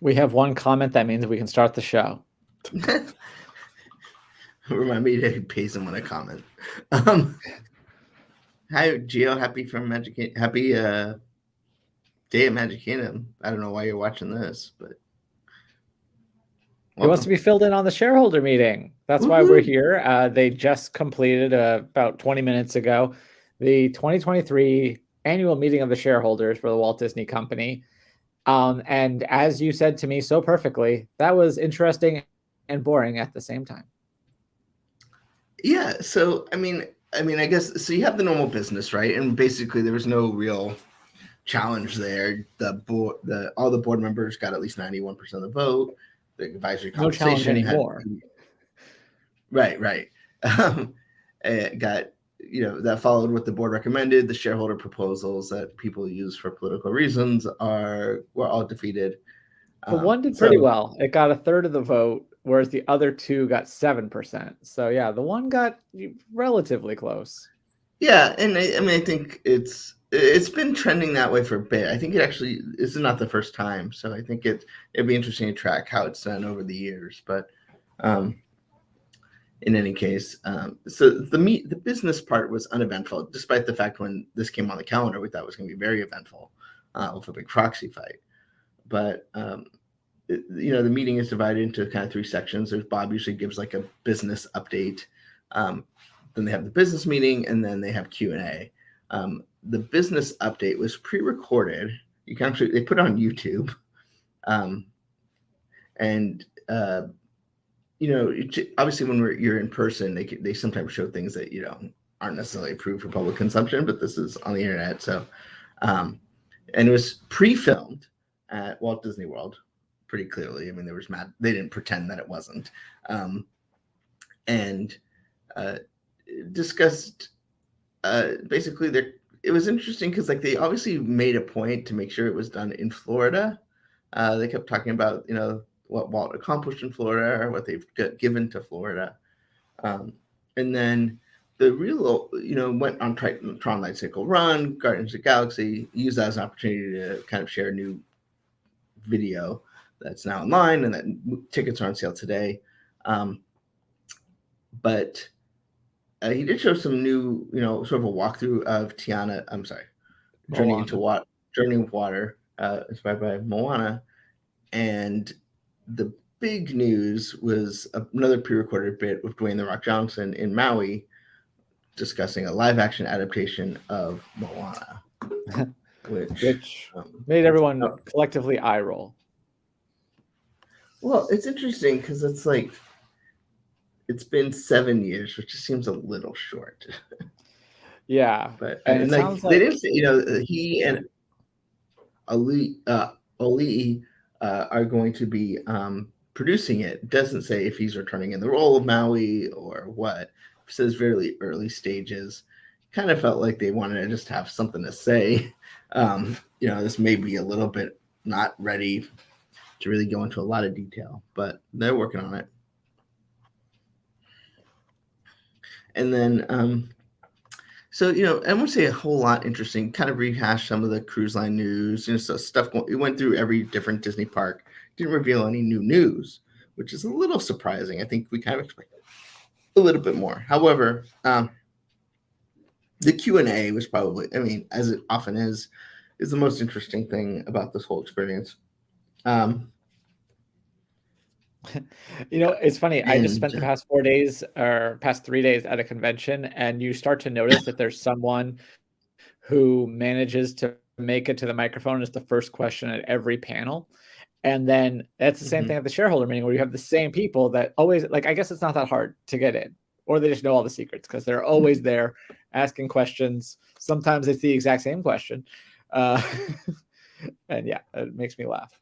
We have one comment. That means we can start the show. Remind me to pay someone a comment. Hi, Gio. Happy day at Magic Kingdom. I don't know why you're watching this, but He wants to be filled in on the shareholder meeting. That's why we're here. They just completed about 20 minutes ago the 2023 annual meeting of the shareholders for the Walt Disney Company. And as you said to me so perfectly, that was interesting and boring at the same time. Yeah. So, I mean, I guess, so you have the normal business, right? And basically there was no real challenge there. All the board members got at least 91% of the vote. The advisory compensation no challenge anymore. Right. It got, that followed what the board recommended. The shareholder proposals that people use for political reasons were all defeated. But one did pretty well. It got a third of the vote, whereas the other two got 7%. So yeah, the one got relatively close. Yeah, and I think it's been trending that way for a bit. I think this is not the first time, so I think it'd be interesting to track how it's done over the years. But in any case, so the business part was uneventful, despite the fact when this came on the calendar, we thought it was going to be very eventful with a big proxy fight. But the meeting is divided into kind of three sections. There's Bob usually gives like a business update. Then they have the business meeting, and then they have Q&A. The business update was pre-recorded. You can they put it on YouTube, and obviously when you're in person, they sometimes show things that aren't necessarily approved for public consumption, but this is on the internet. So, and it was pre-filmed at Walt Disney World, pretty clearly. I mean, they didn't pretend that it wasn't, and discussed basically it was interesting because they obviously made a point to make sure it was done in Florida. They kept talking about what Walt accomplished in Florida or what they've given to Florida, and then the real went on Tron Light Cycle Run, Guardians of the Galaxy, used that as an opportunity to kind of share a new video that's now online, and that tickets are on sale today. But he did show some new, sort of a walkthrough of Journey with Water, inspired by Moana. And the big news was another pre-recorded bit with Dwayne "The Rock" Johnson in Maui discussing a live-action adaptation of Moana, which made everyone collectively eye roll. Well, it's interesting because it's like it's been 7 years, which just seems a little short. Yeah, but and they didn't say, he and Ali are going to be producing it. It doesn't say if he's returning in the role of Maui or what. It says very early stages. Kind of felt like they wanted to just have something to say. This may be a little bit not ready to really go into a lot of detail, but they're working on it. And then, so, I won't say a whole lot interesting, kind of rehash some of the cruise line news, so stuff. It went through every different Disney park, didn't reveal any new news, which is a little surprising. I think we kind of expected a little bit more. However, the Q&A was probably, as it often is the most interesting thing about this whole experience. It's funny. I just spent the past 4 days or past 3 days at a convention, and you start to notice that there's someone who manages to make it to the microphone as the first question at every panel. And then that's the same thing at the shareholder meeting, where you have the same people that always, I guess it's not that hard to get in, or they just know all the secrets because they're always there asking questions. Sometimes it's the exact same question. And yeah, it makes me laugh.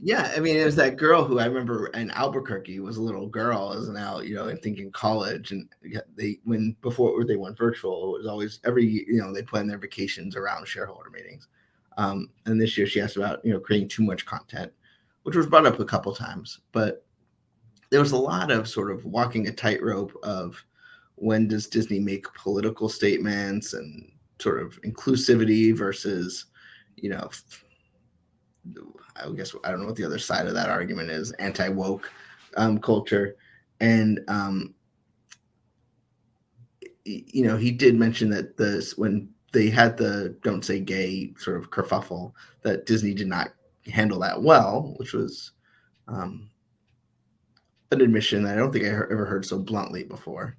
Yeah, it was that girl who I remember in Albuquerque was a little girl, is now I think in college, and before they went virtual, it was always every they plan their vacations around shareholder meetings, and this year she asked about creating too much content, which was brought up a couple times, but there was a lot of sort of walking a tightrope of when does Disney make political statements and sort of inclusivity versus I guess I don't know what the other side of that argument is, anti-woke culture. And he did mention that when they had the "Don't Say Gay" sort of kerfuffle, that Disney did not handle that well, which was um, an admission that I don't think I ever heard so bluntly before.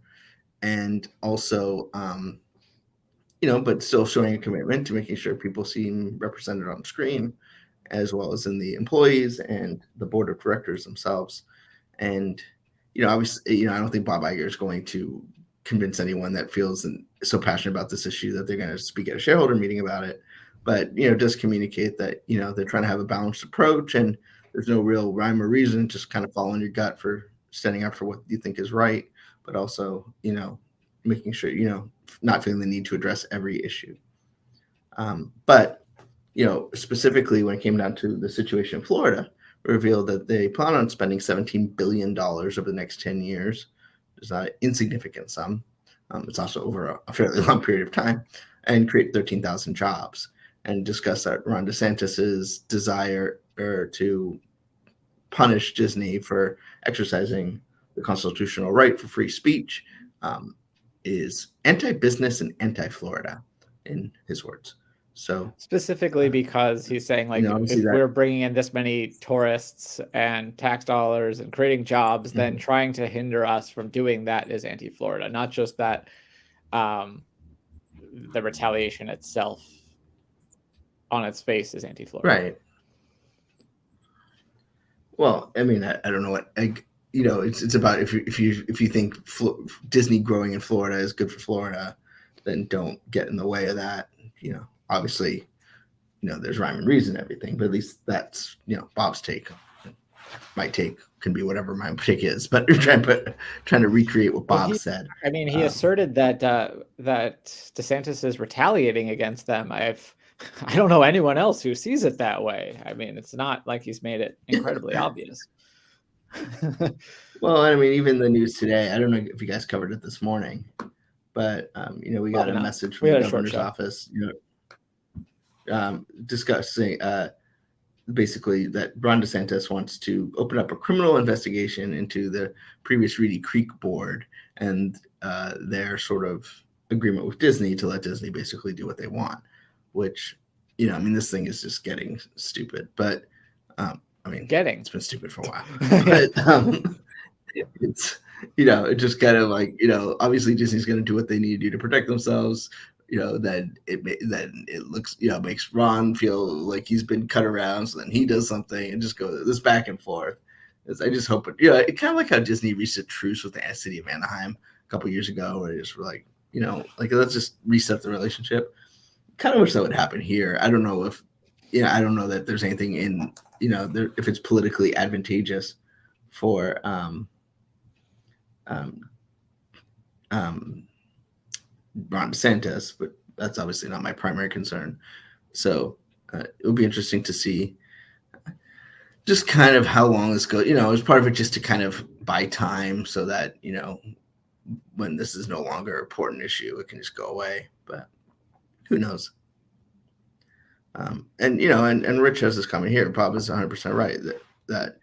And also, but still showing a commitment to making sure people seem represented on screen, as well as in the employees and the board of directors themselves. And obviously, I don't think Bob Iger is going to convince anyone that feels so passionate about this issue that they're going to speak at a shareholder meeting about it. But does communicate that they're trying to have a balanced approach, and there's no real rhyme or reason, just kind of following your gut for standing up for what you think is right, but also making sure not feeling the need to address every issue. But specifically when it came down to the situation in Florida, revealed that they plan on spending $17 billion over the next 10 years. It's not an insignificant sum. It's also over a fairly long period of time, and create 13,000 jobs, and discuss that Ron DeSantis's desire to punish Disney for exercising the constitutional right for free speech is anti-business and anti-Florida, in his words. So specifically because he's saying, like, if we're bringing in this many tourists and tax dollars and creating jobs, then trying to hinder us from doing that is anti-Florida, not just that the retaliation itself on its face is anti-Florida. Right. Well, I mean, I don't know what it's about. If you think Disney growing in Florida is good for Florida, then don't get in the way of that. Obviously, there's rhyme and reason and everything, but at least that's Bob's take. My take can be whatever my take is, but trying to recreate what Bob said. I mean, he asserted that that DeSantis is retaliating against them. I don't know anyone else who sees it that way. I mean, it's not like he's made it incredibly obvious. Well, I mean, even the news today, I don't know if you guys covered it this morning, but we got a message from the governor's office, discussing basically that Ron DeSantis wants to open up a criminal investigation into the previous Reedy Creek board and their sort of agreement with Disney to let Disney basically do what they want, which, I mean, this thing is just getting stupid, but I mean, it's been stupid for a while, but it's, it just kind of like, obviously Disney's going to do what they need to do to protect themselves. Then it looks, makes Ron feel like he's been cut around. So then he does something and just go this back and forth. I just hope it kind of like how Disney reached a truce with the city of Anaheim a couple years ago, where they just were like, let's just reset the relationship. Kind of wish that would happen here. I don't know if, I don't know that there's anything in, if it's politically advantageous for, Ron DeSantis, but that's obviously not my primary concern. So it will be interesting to see just kind of how long this goes. As part of it, just to kind of buy time so that when this is no longer an important issue, it can just go away. But who knows? And Rich has this comment here. Bob is 100% right that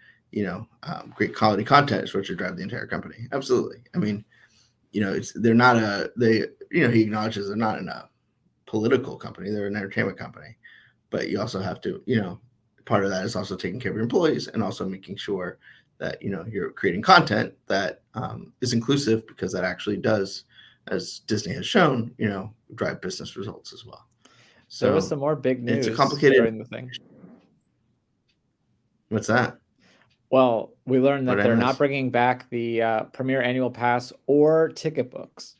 great quality content is what should drive the entire company. Absolutely. I mean, they're not he acknowledges they're not in a political company, they're an entertainment company, but you also have to, part of that is also taking care of your employees and also making sure that, you're creating content that is inclusive, because that actually does, as Disney has shown, drive business results as well. So there was some more big news it's a complicated during the thing. What's that? Well, we learned that they're not bringing back the Premier Annual Pass or ticket books.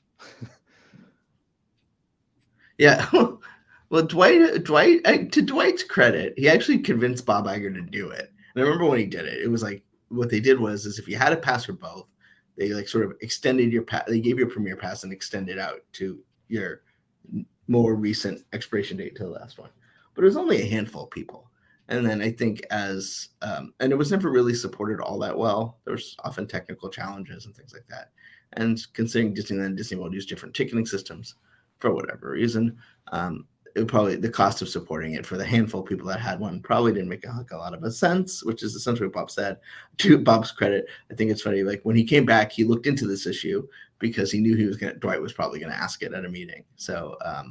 Yeah. Well, Dwight, to Dwight's credit, he actually convinced Bob Iger to do it. And I remember when he did it, it was like, what they did was if you had a pass for both, they like sort of extended your pass. They gave you a Premier Pass and extended out to your more recent expiration date to the last one. But it was only a handful of people. And then I think and it was never really supported all that well. There was often technical challenges and things like that. And considering Disneyland and Disney World use different ticketing systems for whatever reason, it probably the cost of supporting it for the handful of people that had one probably didn't make a lot of sense, which is essentially what Bob said. To Bob's credit, I think it's funny. Like when he came back, he looked into this issue because he knew Dwight was probably going to ask it at a meeting. So I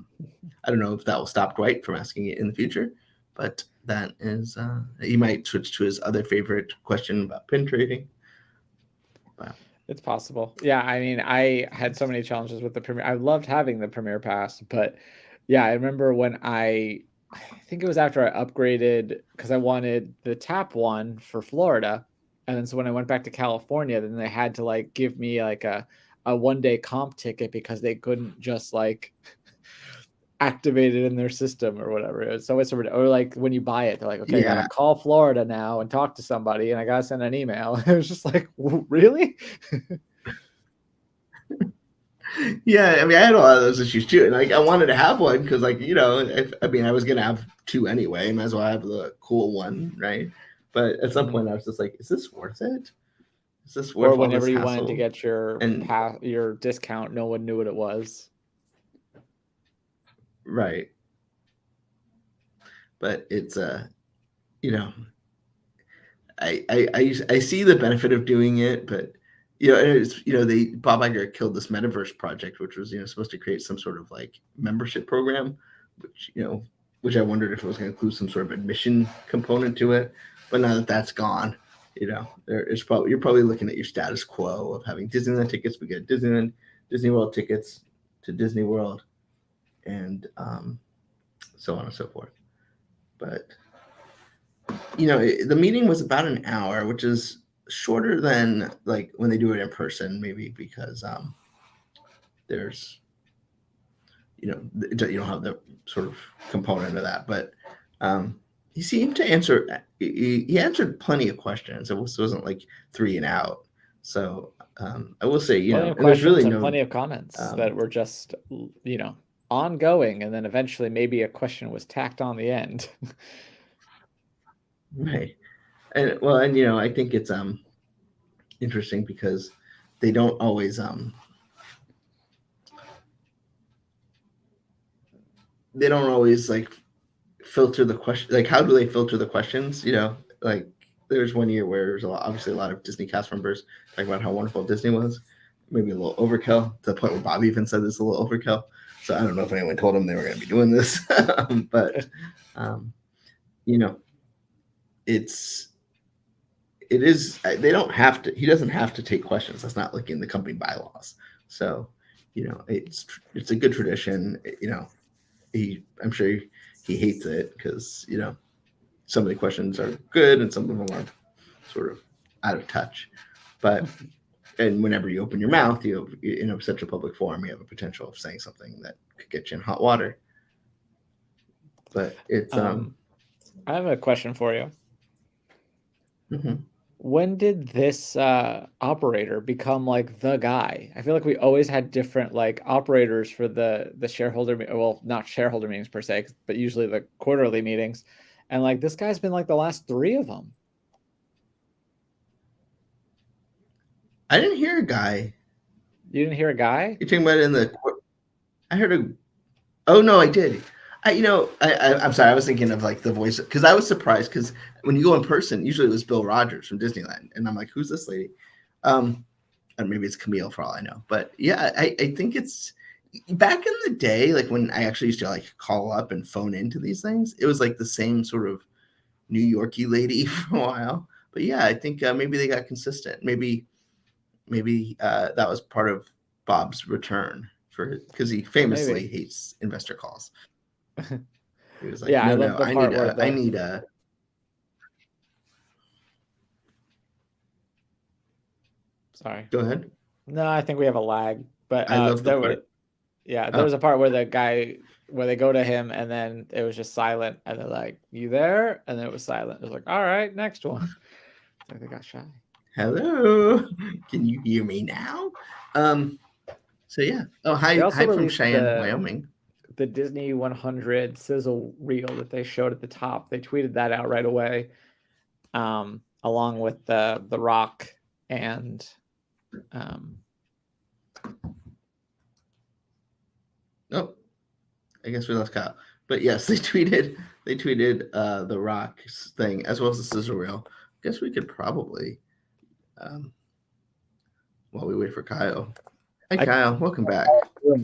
don't know if that will stop Dwight from asking it in the future, but that is he might switch to his other favorite question about pin trading. Wow. It's possible. Yeah, I mean, I had so many challenges with the Premier. I loved having the Premier Pass, but yeah, I remember when I think it was after I upgraded because I wanted the tap one for Florida. And then so when I went back to California, then they had to like give me like a 1-day comp ticket because they couldn't just like activate it in their system or whatever. It's always sort of, or like when you buy it, they're like, okay, I gotta call Florida now and talk to somebody, and I gotta send an email. It was just like, really? Yeah, I mean, I had a lot of those issues too, and like I wanted to have one because, like, I mean, I was gonna have two anyway. Might as well have the cool one, right? But at some point, I was just like, "Is this worth it? Is this worth Or all this whenever you hassle?" wanted to get your And your discount, no one knew what it was. right, but it's you know, I see the benefit of doing it, but it's they Bob Iger killed this metaverse project, which was supposed to create some sort of like membership program, which I wondered if it was going to include some sort of admission component to it. But now that that's gone, you're probably looking at your status quo of having Disneyland tickets. We get Disneyland, Disney World tickets to Disney World, and so on and so forth. But the meeting was about an hour, which is shorter than like when they do it in person, maybe because there's you don't have the sort of component of that. But he seemed to answer. He answered plenty of questions. It wasn't like 3 and out. So I will say, Plenty of and there's questions really and no plenty of comments that were just, ongoing, and then eventually maybe a question was tacked on the end. right. And well, and I think it's interesting because they don't always like filter the question. Like, how do they filter the questions? Like there's one year where there's obviously a lot of Disney cast members talking about how wonderful Disney was. Maybe a little overkill to the point where Bob even said it's a little overkill. So I don't know if anyone told him they were going to be doing this, but you know, it is. They don't have to. He doesn't have to take questions. That's not like in the company bylaws. So it's a good tradition. I'm sure he hates it because some of the questions are good and some of them are sort of out of touch. But and whenever you open your mouth, in such a public forum, you have a potential of saying something that could get you in hot water. But it's I have a question for you. mhm. When did this operator become like the guy? I feel like we always had different like operators for the shareholder, well, not shareholder meetings per se, but usually the quarterly meetings, and like this guy's been like the last 3 of them. I didn't hear a guy. You didn't hear a guy? You're talking about in the. I heard a. Oh no, I did. I'm sorry. I was thinking of like the voice because I was surprised because when you go in person, usually it was Bill Rogers from Disneyland, and I'm like, who's this lady? And maybe it's Camille for all I know. But yeah, I think it's back in the day, like when I actually used to like call up and phone into these things. It was like the same sort of New Yorky lady for a while. But yeah, I think maybe they got consistent. Maybe that was part of Bob's return because he famously Maybe. hates investor calls. He was like, Yeah, I no, love no, the part where I need a. Sorry. Go ahead. No, I think we have a lag, but I love the part. yeah, there Oh, was a part where the guy where they go to him and then it was just silent and they're like, "You there?" And then it was silent. It was like, "All right, next one." It's like they got shy. hello. Can you hear me now? So yeah. Oh, They hi, also hi from released Cheyenne, Wyoming. the Disney 100 sizzle reel that they showed at the top. They tweeted that out right away, along with the Rock and Oh, I guess we lost Kyle. But yes, they tweeted the Rock thing as well as the sizzle reel. I guess we could probably while we wait for Kyle. Hi Kyle, welcome back.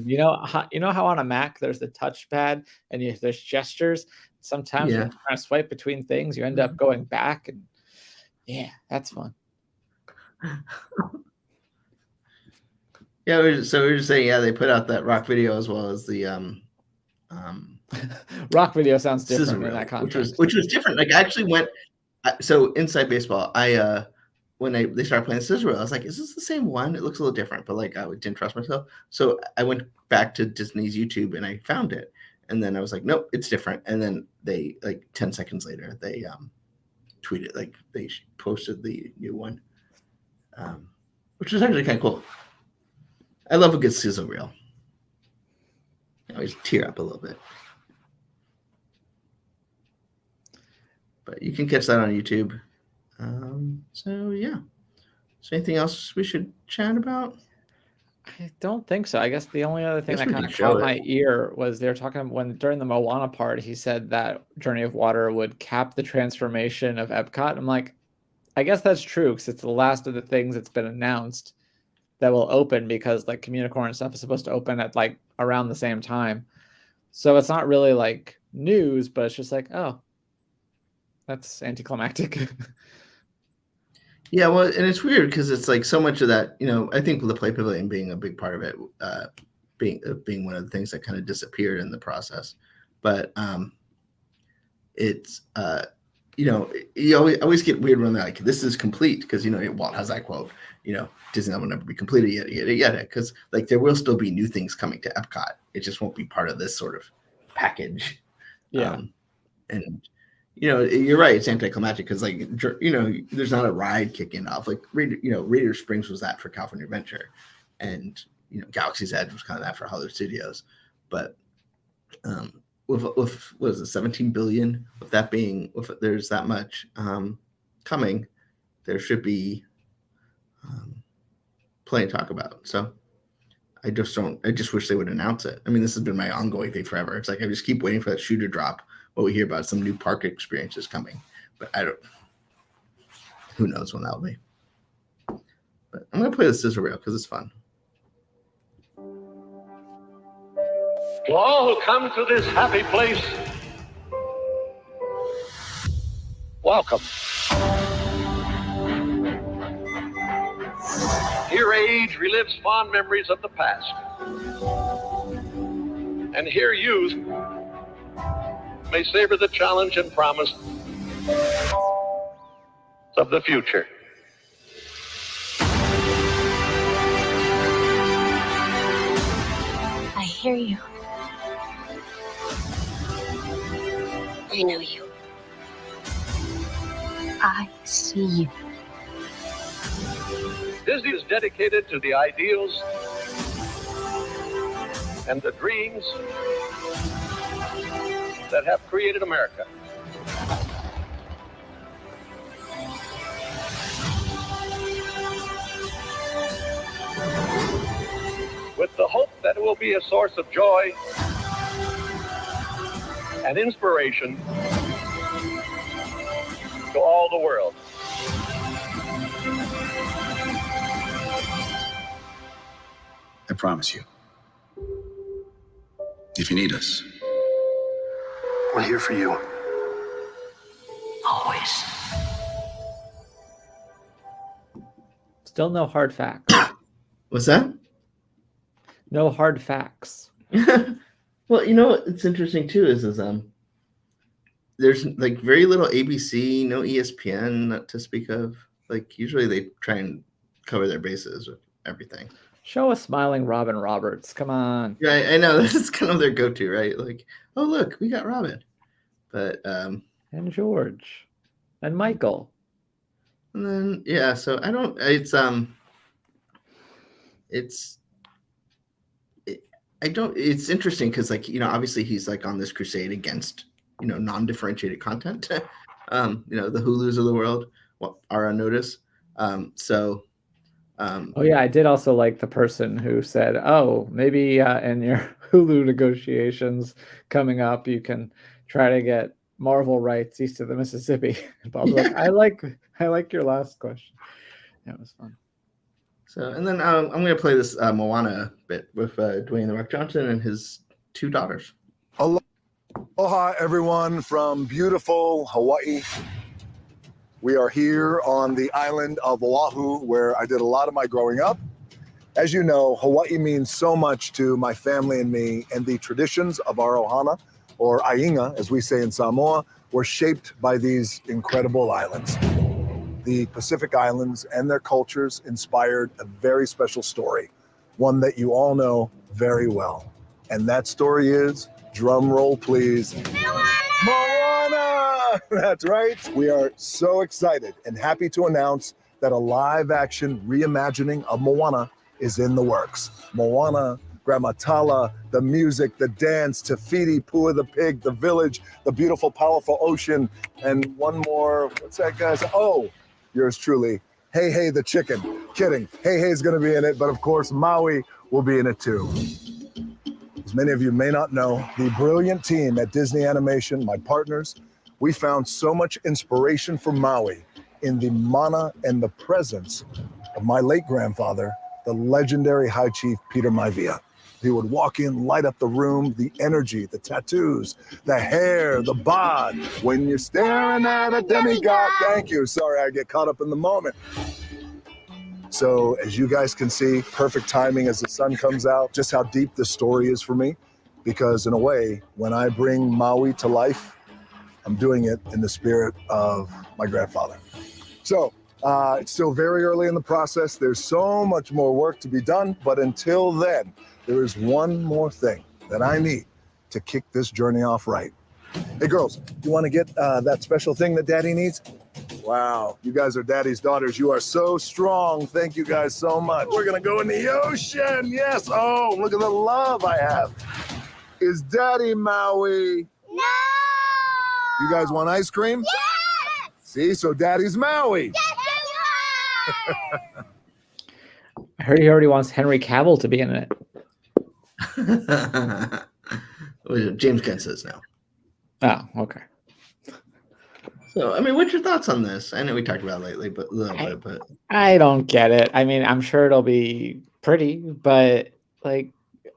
You know how on a Mac there's the touchpad and there's gestures. Sometimes when you're trying to swipe between things, you end up going back, and yeah, that's fun. Yeah, so we were just saying, yeah, they put out that Rock video as well as the Rock video sounds different in that context, which was different. Like I actually went so Inside Baseball. When they started playing Scissor Reel, I was like, is this the same one? It looks a little different, but like I didn't trust myself. So I went back to Disney's YouTube and I found it. And then I was like, nope, it's different. And then they, like 10 seconds later, they tweeted, like they posted the new one, which was actually kind of cool. I love a good sizzle reel. I always tear up a little bit. But you can catch that on YouTube. So yeah. So anything else we should chat about? I don't think so. I guess the only other thing that kind of caught my ear was they were talking when during the Moana part, he said that Journey of Water would cap the transformation of Epcot. I'm like, I guess that's true because it's the last of the things that's been announced that will open, because like Communicore and stuff is supposed to open at like around the same time. So it's not really like news, but it's just like, oh, that's anticlimactic. Yeah, well, and it's weird because it's like so much of that, I think the Play Pavilion being a big part of it, being one of the things that kind of disappeared in the process. But it's, you always get weird when they're like, this is complete, because, Walt has that quote, Disneyland will never be completed yet, because like there will still be new things coming to Epcot. It just won't be part of this sort of package. Yeah. And you're right. It's anticlimactic because, like, there's not a ride kicking off. Like, Radiator Springs was that for California Adventure, and Galaxy's Edge was kind of that for Hollywood Studios. But with what is it, 17 billion? With that being, if there's that much coming, there should be plenty to talk about. So I just wish they would announce it. I mean, this has been my ongoing thing forever. It's like I just keep waiting for that shoe to drop. What we hear about some new park experiences coming, but who knows when that'll be. But I'm gonna play the scissor reel because it's fun. To all who come to this happy place, welcome. Here age relives fond memories of the past, and here youth may savor the challenge and promise of the future. I hear you. I know you. I see you. Disney is dedicated to the ideals and the dreams that have created America. With the hope that it will be a source of joy and inspiration to all the world. I promise you, if you need us, we're here for you. Always. Still no hard facts. What's that? No hard facts. Well, what's interesting too is there's like very little ABC, no ESPN to speak of. Like usually they try and cover their bases with everything. Show a smiling Robin Roberts. Come on. Yeah, I know. This is kind of their go-to, right? Like, oh look, we got Robin. But and George. And Michael. And then so I don't it's interesting because like, obviously he's like on this crusade against, non-differentiated content. The Hulus of the world are on notice. Oh yeah, I did also like the person who said, "Oh, maybe in your Hulu negotiations coming up. You can try to get Marvel rights east of the Mississippi. And Bob's like, I like your last question. That was fun. So, and then I'm going to play this Moana bit with Dwayne The Rock Johnson and his 2 daughters. Aloha, everyone from beautiful Hawaii. We are here on the island of Oahu, where I did a lot of my growing up. As you know, Hawaii means so much to my family and me, and the traditions of our ohana, or ainga, as we say in Samoa, were shaped by these incredible islands. The Pacific Islands and their cultures inspired a very special story, one that you all know very well. And that story is, drum roll please, Moana! That's right. We are so excited and happy to announce that a live-action reimagining of Moana is in the works. Moana, Grandma Tala, the music, the dance, Te Fiti, Pua the pig, the village, the beautiful, powerful ocean, and one more, what's that guy's? Oh, yours truly, Hey Hey the chicken. Kidding, Hey Hey's gonna be in it, but of course Maui will be in it too. As many of you may not know, the brilliant team at Disney Animation, my partners, we found so much inspiration for Maui in the mana and the presence of my late grandfather, the legendary High Chief Peter Maivia. He would walk in, light up the room, the energy, the tattoos, the hair, the bod. When you're staring at a demigod. Thank you. Sorry, I get caught up in the moment. So as you guys can see, perfect timing as the sun comes out, just how deep this story is for me. Because in a way, when I bring Maui to life, I'm doing it in the spirit of my grandfather. So it's still very early in the process. There's so much more work to be done. But until then, there is one more thing that I need to kick this journey off right. Hey girls, you want to get that special thing that Daddy needs? Wow, you guys are Daddy's daughters. You are so strong. Thank you guys so much. We're gonna go in the ocean. Yes. Oh, look at the love I have. Is Daddy Maui? No! You guys want ice cream? Yes! See, so Daddy's Maui. Yes, I heard he already wants Henry Cavill to be in it. James Gunn says no. Oh, okay. So, I mean, what's your thoughts on this? I know we talked about it lately, but a little bit. But I don't get it. I mean, I'm sure it'll be pretty, but like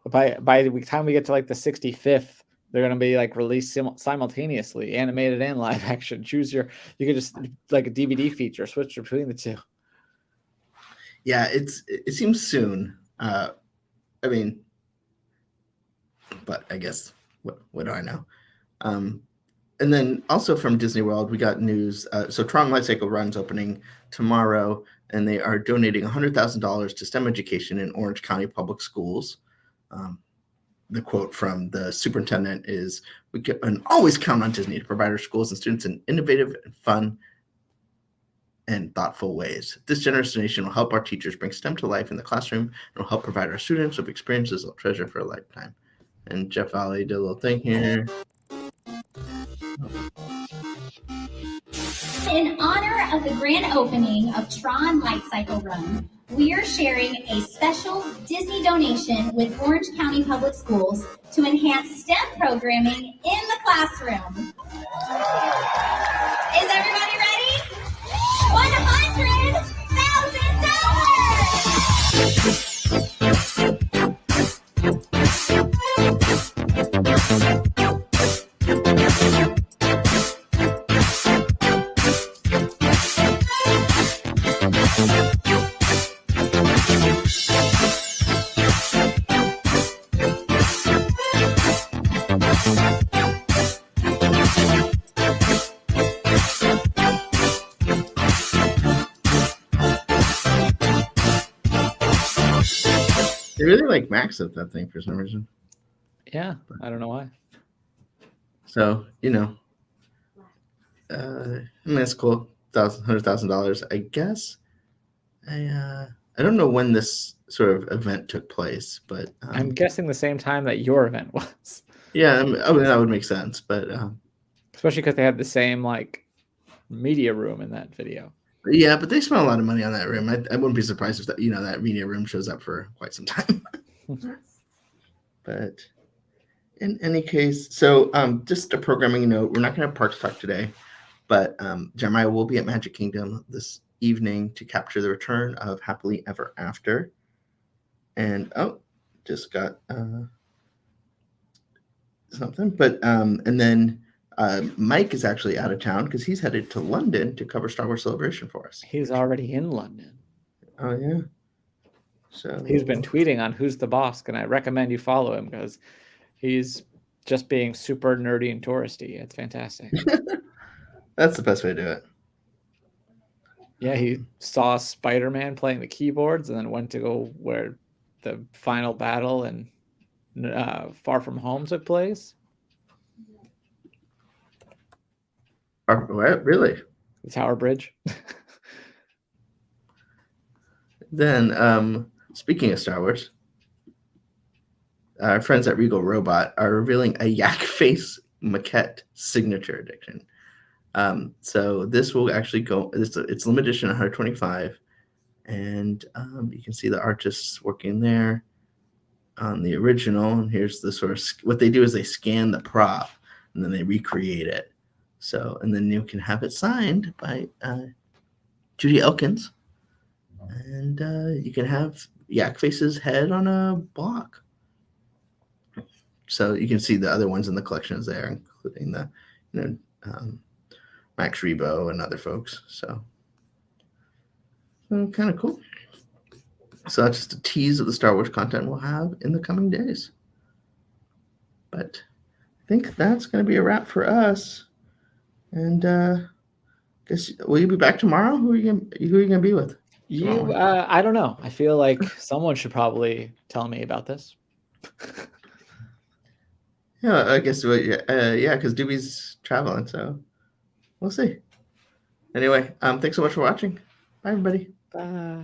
by the time we get to like the 65th, they're gonna be like released simultaneously, animated and live action. You could just like a DVD feature, switch between the two. yeah, it seems soon. I mean, but I guess what do I know? And then also from Disney World, we got news. So Tron Light Cycle Run's opening tomorrow, and they are donating $100,000 to STEM education in Orange County Public Schools. The quote from the superintendent is, "We can always count on Disney to provide our schools and students in innovative and fun and thoughtful ways. This generous donation will help our teachers bring STEM to life in the classroom and will help provide our students with experiences they'll treasure for a lifetime." And Jeff Valley did a little thing here. In honor of the grand opening of Tron Light Cycle Run, we are sharing a special Disney donation with Orange County Public Schools to enhance STEM programming in the classroom. Is everybody ready? $100,000! They really like Max at that thing for some reason. Yeah, I don't know why. So, I mean, that's cool. $100,000. I guess. I don't know when this sort of event took place, but I'm guessing the same time that your event was. Yeah, I mean, that would make sense. But especially because they had the same like media room in that video. Yeah, but they spent a lot of money on that room. I wouldn't be surprised if that media room shows up for quite some time. But In any case, so just a programming note: we're not going to have Parks Talk today, but Jeremiah will be at Magic Kingdom this evening to capture the return of Happily Ever After. And just got something, but and then Mike is actually out of town because he's headed to London to cover Star Wars Celebration for us. He's already in London. Oh yeah. So He's been tweeting on Who's the Boss, and I recommend you follow him because he's just being super nerdy and touristy. It's fantastic. That's the best way to do it. Yeah, he saw Spider-Man playing the keyboards and then went to go where the final battle and Far From Home took place. What? Really? The Tower Bridge. Then, speaking of Star Wars, our friends at Regal Robot are revealing a yak face maquette signature edition. So this will actually go. It's limited edition 125, and you can see the artists working there on the original. And here's the sort of what they do is they scan the prop and then they recreate it. So and then you can have it signed by Judy Elkins, and you can have Yak Face's head on a block. So you can see the other ones in the collections there, including the Max Rebo and other folks. So kind of cool. So that's just a tease of the Star Wars content we'll have in the coming days. But I think that's going to be a wrap for us. And guess will you be back tomorrow? Who are you going to be with? I don't know. I feel like someone should probably tell me about this. Yeah, I guess because Doobie's traveling, so we'll see. Anyway, thanks so much for watching. Bye, everybody. Bye.